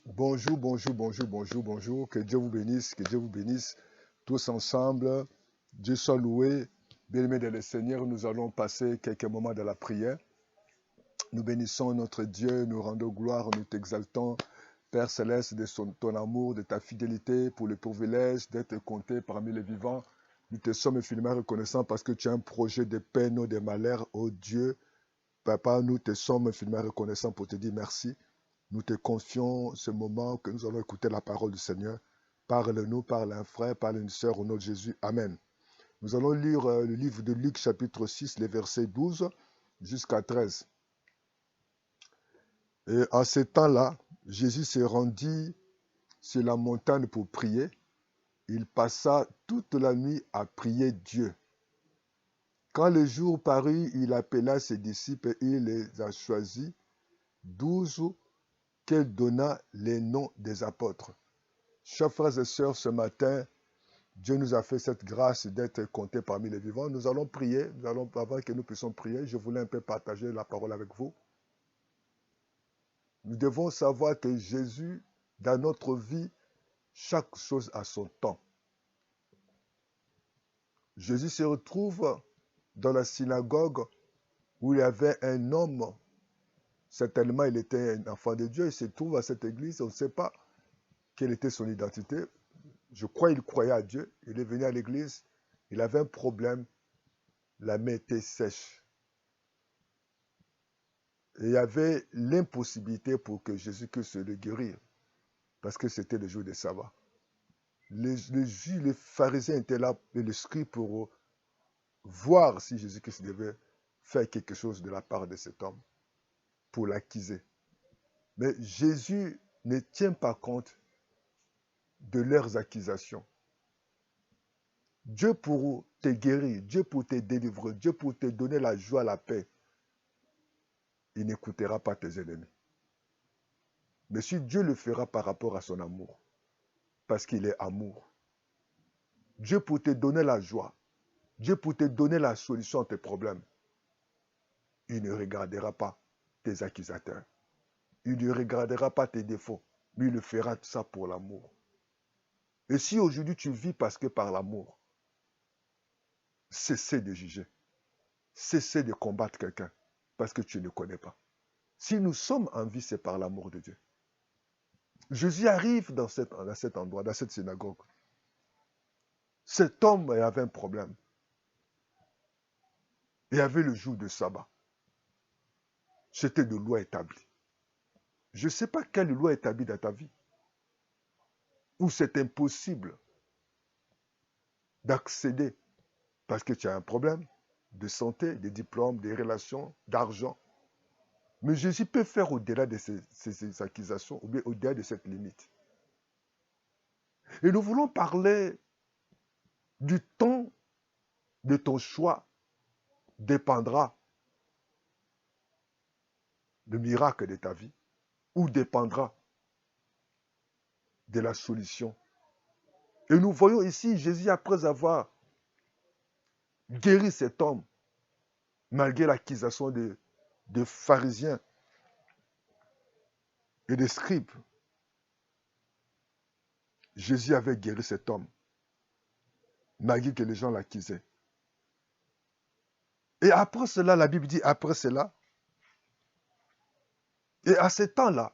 Bonjour, bonjour, bonjour, bonjour, bonjour. Que Dieu vous bénisse, que Dieu vous bénisse. Tous ensemble, Dieu soit loué. Bien-aimés dans le Seigneur, nous allons passer quelques moments de la prière. Nous bénissons notre Dieu, nous rendons gloire, nous t'exaltons. Père Céleste, de ton amour, de ta fidélité, pour le privilège d'être compté parmi les vivants. Nous te sommes infiniment reconnaissants parce que tu as un projet de paix, non de malheur, ô Dieu. Papa, nous te sommes infiniment reconnaissants pour te dire merci. Nous te confions ce moment que nous allons écouter la parole du Seigneur. Parle-nous, parle un frère, parle une sœur au nom de Jésus. Amen. Nous allons lire le livre de Luc chapitre 6, les versets 12 jusqu'à 13. Et en ce temps-là, Jésus se rendit sur la montagne pour prier. Il passa toute la nuit à prier Dieu. Quand le jour parut, il appela ses disciples et il les a choisis, 12, qu'elle donna les noms des apôtres. Chers frères et sœurs, ce matin, Dieu nous a fait cette grâce d'être comptés parmi les vivants. Nous allons prier. Avant que nous puissions prier, je voulais un peu partager la parole avec vous. Nous devons savoir que Jésus, dans notre vie, chaque chose a son temps. Jésus se retrouve dans la synagogue où il y avait un homme. Certainement, il était un enfant de Dieu. Il se trouve à cette église. On ne sait pas quelle était son identité. Je crois qu'il croyait à Dieu. Il est venu à l'église. Il avait un problème. La main était sèche. Et il y avait l'impossibilité pour que Jésus-Christ le guérisse. Parce que c'était le jour de sabbat. Les pharisiens étaient là et les scribes pour voir si Jésus-Christ devait faire quelque chose de la part de cet homme pour l'accuser. Mais Jésus ne tient pas compte de leurs accusations. Dieu pour te guérir, Dieu pour te délivrer, Dieu pour te donner la joie, la paix, il n'écoutera pas tes ennemis. Mais si Dieu le fera par rapport à son amour, parce qu'il est amour, Dieu pour te donner la joie, Dieu pour te donner la solution à tes problèmes, il ne regardera pas tes accusateurs. Il ne regardera pas tes défauts, mais il le fera tout ça pour l'amour. Et si aujourd'hui tu vis parce que par l'amour, cessez de juger. Cessez de combattre quelqu'un parce que tu ne connais pas. Si nous sommes en vie, c'est par l'amour de Dieu. Jésus arrive dans cet endroit, dans cette synagogue. Cet homme avait un problème. Il y avait le jour de sabbat. C'était de loi établie. Je ne sais pas quelle loi établie dans ta vie. Où c'est impossible d'accéder parce que tu as un problème de santé, de diplôme, de relations, d'argent. Mais Jésus peut faire au-delà de ces accusations, ou bien au-delà de cette limite. Et nous voulons parler du temps de ton choix dépendra le miracle de ta vie ou dépendra de la solution. Et nous voyons ici Jésus, après avoir guéri cet homme, malgré l'accusation de pharisiens et des scribes, Jésus avait guéri cet homme, malgré que les gens l'accusaient. Et après cela, la Bible dit, après cela, et à ce temps-là,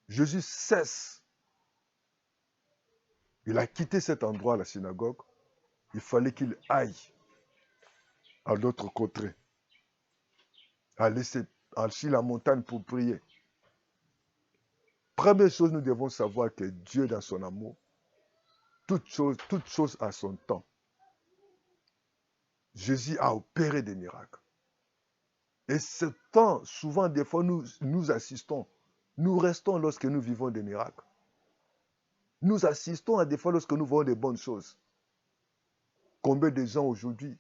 Jésus cesse. Il a quitté cet endroit, la synagogue. Il fallait qu'il aille à l'autre côté, aller sur la montagne pour prier. Première chose, nous devons savoir que Dieu, dans son amour, toute chose a son temps. Jésus a opéré des miracles. Et ce temps, souvent, des fois, nous assistons. Nous restons lorsque nous vivons des miracles. Nous assistons à des fois lorsque nous voyons des bonnes choses. Combien de gens aujourd'hui,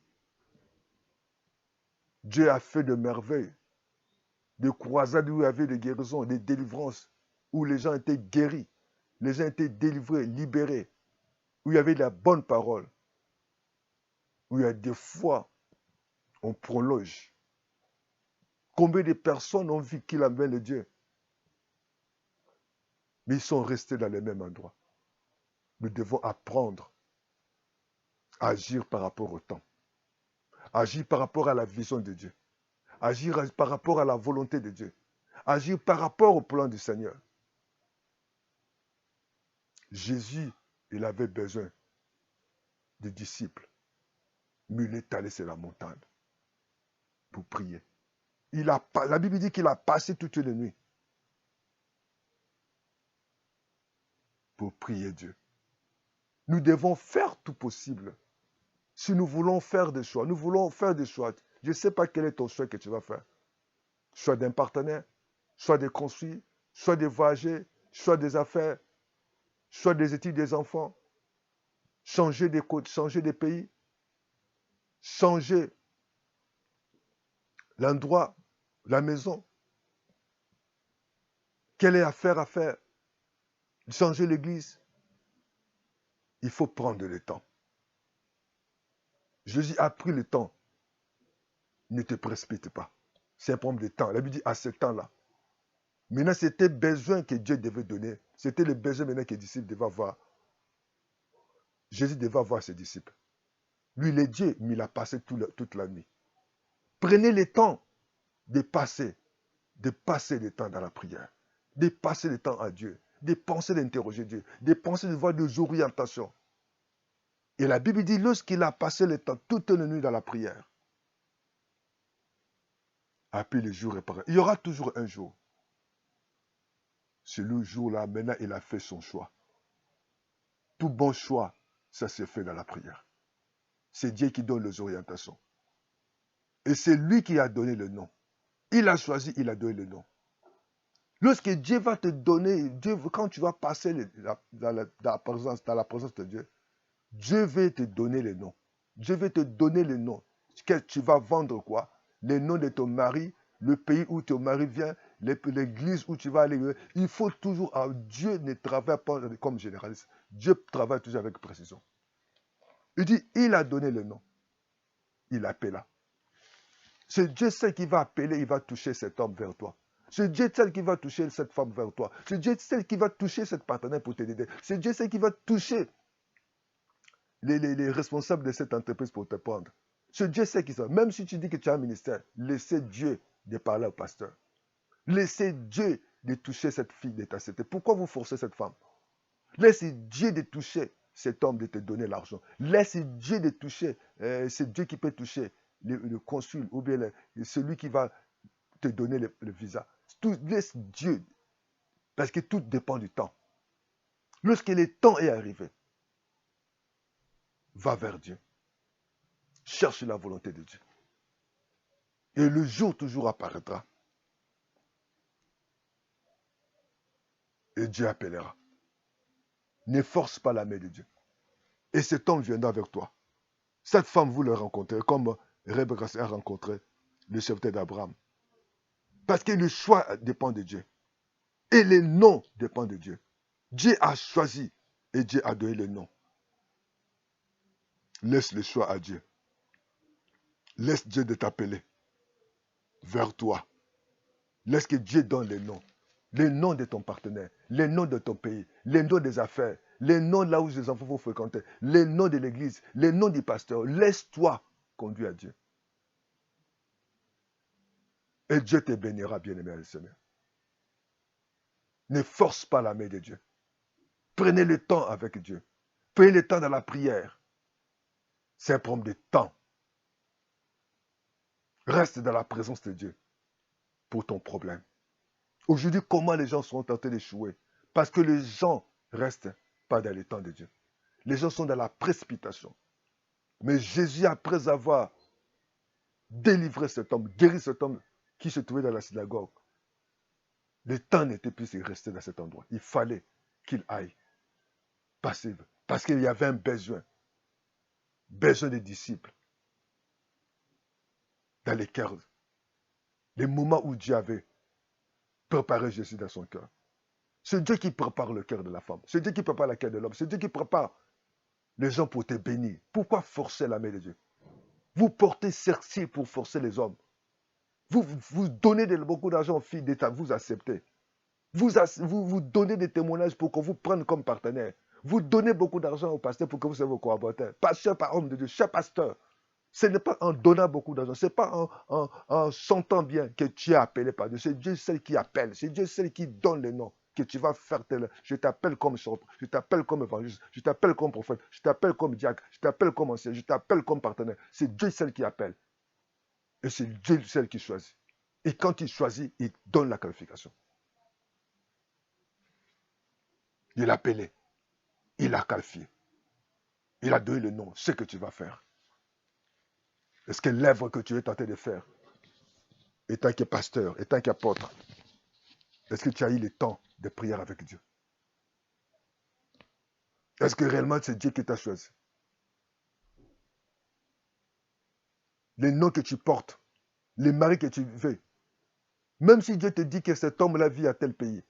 Dieu a fait de merveilles, de croisades où il y avait des guérisons, des délivrances, où les gens étaient guéris, les gens étaient délivrés, libérés, où il y avait la bonne parole, où il y a des fois, on prolonge. Combien de personnes ont vu qu'il avait le Dieu? mais ils sont restés dans les mêmes endroits. Nous devons apprendre à agir par rapport au temps, agir par rapport à la vision de Dieu, agir par rapport à la volonté de Dieu, agir par rapport au plan du Seigneur. Jésus, il avait besoin de disciples, mais il est allé sur la montagne pour prier. La Bible dit qu'il a passé toute une nuit pour prier Dieu. Nous devons faire tout possible. Si nous voulons faire des choix, nous voulons faire des choix. Je ne sais pas quel est ton choix que tu vas faire. Choix d'un partenaire, choix de construire, choix de voyager, choix des affaires, choix des études des enfants, changer des côtes, changer des pays, changer l'endroit, la maison. Quelle est affaire à faire? Changer l'église. Il faut prendre le temps. Jésus a pris le temps. Ne te précipite pas. C'est un problème de temps. La Bible dit à ce temps-là. Maintenant, c'était besoin que Dieu devait donner. C'était le besoin maintenant que les disciples devaient avoir. Jésus devait avoir ses disciples. Lui, il est Dieu, mais il a passé toute la nuit. Prenez le temps de passer le temps dans la prière, de passer le temps à Dieu, de penser d'interroger Dieu, de penser de voir des orientations. Et la Bible dit, lorsqu'il a passé le temps toute la nuit dans la prière, après le jour est pareil. Il y aura toujours un jour. C'est le jour-là, maintenant, il a fait son choix. Tout bon choix, ça se fait dans la prière. C'est Dieu qui donne les orientations. Et c'est lui qui a donné le nom. Il a choisi, il a donné le nom. Lorsque Dieu va te donner, quand tu vas passer dans la présence de Dieu, Dieu veut te donner le nom. Dieu veut te donner le nom. Tu vas vendre quoi? Le nom de ton mari, le pays où ton mari vient, l'église où tu vas aller. Il faut toujours, Dieu ne travaille pas comme généraliste. Dieu travaille toujours avec précision. Il dit, il a donné le nom. Il appela. C'est Dieu seul qui va appeler, il va toucher cet homme vers toi. C'est Dieu seul qui va toucher cette femme vers toi. C'est Dieu seul qui va toucher cette partenaire pour t'aider. C'est Dieu seul qui va toucher les responsables de cette entreprise pour te prendre. C'est Dieu seul qui sait. Même si tu dis que tu as un ministère, laissez Dieu de parler au pasteur. Laissez Dieu de toucher cette fille de ta cité. Pourquoi vous forcez cette femme? Laissez Dieu de toucher cet homme, de te donner l'argent. Laissez Dieu de toucher. C'est Dieu qui peut toucher le consul ou bien celui qui va te donner le visa. Laisse Dieu. Parce que tout dépend du temps. Lorsque le temps est arrivé, va vers Dieu. Cherche la volonté de Dieu. Et le jour toujours apparaîtra. Et Dieu appellera. Ne force pas la main de Dieu. Et cet homme viendra avec toi. Cette femme, vous le rencontrez comme Rebecca a rencontré le serviteur d'Abraham. Parce que le choix dépend de Dieu. Et le nom dépend de Dieu. Dieu a choisi et Dieu a donné le nom. Laisse le choix à Dieu. Laisse Dieu de t'appeler vers toi. Laisse que Dieu donne les noms. Les noms de ton partenaire, les noms de ton pays, les noms des affaires, les noms là où les enfants vont fréquenter, les noms de l'église, les noms du pasteur. Laisse-toi conduire à Dieu. Et Dieu te bénira, bien-aimé le Seigneur. Ne force pas la main de Dieu. Prenez le temps avec Dieu. Prenez le temps dans la prière. C'est un problème de temps. Reste dans la présence de Dieu pour ton problème. Aujourd'hui, comment les gens sont tentés d'échouer? Parce que les gens restent pas dans le temps de Dieu. Les gens sont dans la précipitation. Mais Jésus, après avoir délivré cet homme, guéri cet homme qui se trouvait dans la synagogue, le temps n'était plus de rester dans cet endroit. Il fallait qu'il aille passer. Parce qu'il y avait un besoin. Besoin des disciples. Dans les cœurs. Les moments où Dieu avait préparé Jésus dans son cœur. C'est Dieu qui prépare le cœur de la femme. C'est Dieu qui prépare le cœur de l'homme. C'est Dieu qui prépare les gens pour te bénir. Pourquoi forcer la main de Dieu? Vous portez cercle pour forcer les hommes. Vous donnez beaucoup d'argent aux filles d'État, vous acceptez. Vous donnez des témoignages pour qu'on vous prenne comme partenaire. Vous donnez beaucoup d'argent au pasteur pour que vous soyez vos collaborateurs. Pasteur par homme de Dieu, cher pasteur. Ce n'est pas en donnant beaucoup d'argent, ce n'est pas en sentant bien que tu es appelé par Dieu. C'est Dieu seul qui appelle, c'est Dieu seul qui donne les noms. Que tu vas faire tel. Je t'appelle comme je t'appelle comme évangéliste, je t'appelle comme prophète, je t'appelle comme diacre, je t'appelle comme ancien, je t'appelle comme partenaire. C'est Dieu seul qui appelle. Et c'est Dieu seul qui choisit. Et quand il choisit, il donne la qualification. Il a appelé, il a qualifié, il a donné le nom, ce que tu vas faire. Est-ce que l'œuvre que tu es tenté de faire, étant que pasteur, étant qu'apôtre, est-ce que tu as eu le temps de prière avec Dieu? Est-ce que réellement c'est Dieu qui t'a choisi? Les noms que tu portes, les maris que tu veux, même si Dieu te dit que cet homme-là vit à tel pays,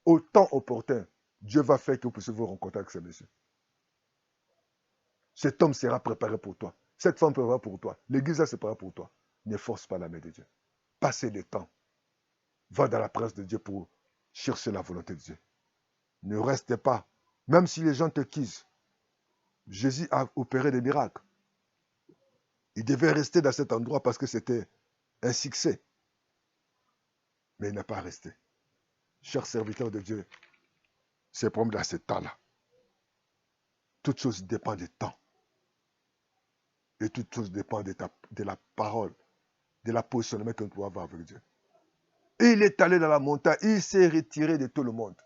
au temps opportun, Dieu va faire que vous puissiez vous rencontrer avec ce monsieur. Cet homme sera préparé pour toi. Cette femme sera pour toi. L'église sera pour toi. Ne force pas la main de Dieu. Passez le temps. Va dans la présence de Dieu pour chercher la volonté de Dieu. Ne restez pas. Même si les gens te quittent, Jésus a opéré des miracles. Il devait rester dans cet endroit parce que c'était un succès. Mais il n'a pas resté. Chers serviteurs de Dieu, c'est pour dans ce temps-là. Toute chose dépend du temps. Et toute chose dépend de la parole, de la positionnement que nous pouvons avoir avec Dieu. Et il est allé dans la montagne, il s'est retiré de tout le monde.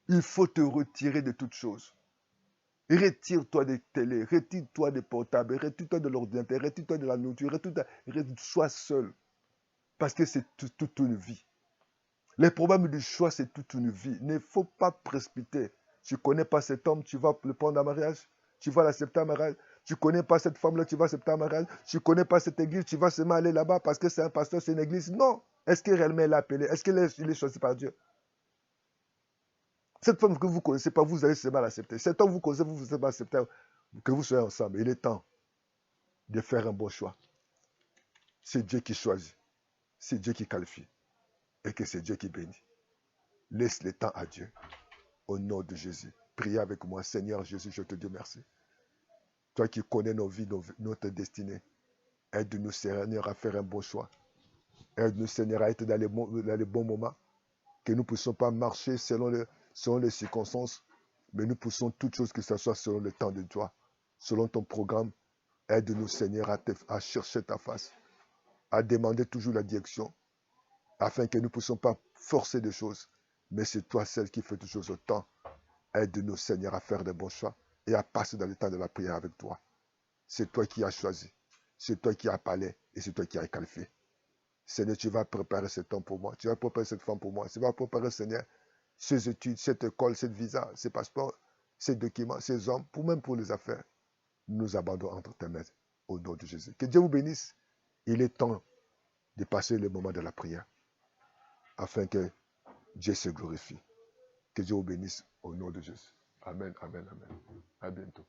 Il faut te retirer de toutes choses. Retire-toi des télés, retire-toi des portables, retire-toi de l'ordinateur, retire-toi de la nourriture, sois seul. Parce que c'est toute une vie. Les problèmes du choix, c'est toute une vie. Il ne faut pas précipiter. Tu ne connais pas cet homme, tu vas le prendre en mariage. Tu vas l'accepter en mariage. Tu ne connais pas cette femme-là, tu vas accepter en mariage. Tu ne connais pas cette église, tu vas seulement aller là-bas parce que c'est un pasteur, c'est une église. Non. Est-ce que réellement il est appelé? Est-ce qu'il est choisi par Dieu? Cette femme que vous ne connaissez pas, vous allez seulement l'accepter. Cet homme que vous connaissez, vous ne seulement accepter que vous soyez ensemble. Il est temps de faire un bon choix. C'est Dieu qui choisit. C'est Dieu qui qualifie. Et que c'est Dieu qui bénit. Laisse le temps à Dieu. Au nom de Jésus. Priez avec moi. Seigneur Jésus, je te dis merci. Toi qui connais nos vies, notre destinée. Aide-nous, Seigneur, à faire un bon choix. Aide-nous, Seigneur, à être dans les bons moments. Que nous ne puissions pas marcher selon les circonstances, mais nous poussons toutes choses que ce soit selon le temps de toi, selon ton programme. Aide-nous, Seigneur, à chercher ta face, à demander toujours la direction, afin que nous ne puissions pas forcer des choses, mais c'est toi celle qui fait toutes choses au temps. Aide-nous, Seigneur, à faire des bons choix et à passer dans le temps de la prière avec toi. C'est toi qui as choisi, c'est toi qui as parlé et c'est toi qui as qualifié. Seigneur, tu vas préparer cet homme pour moi, tu vas préparer cette femme pour moi, tu vas préparer, Seigneur, ces études, cette école, cette visa, ces passeports, ces documents, ces hommes, même pour les affaires. Nous abandonnons entre tes mains au nom de Jésus. Que Dieu vous bénisse. Il est temps de passer le moment de la prière afin que Dieu se glorifie. Que Dieu vous bénisse au nom de Jésus. Amen, amen, amen. À bientôt.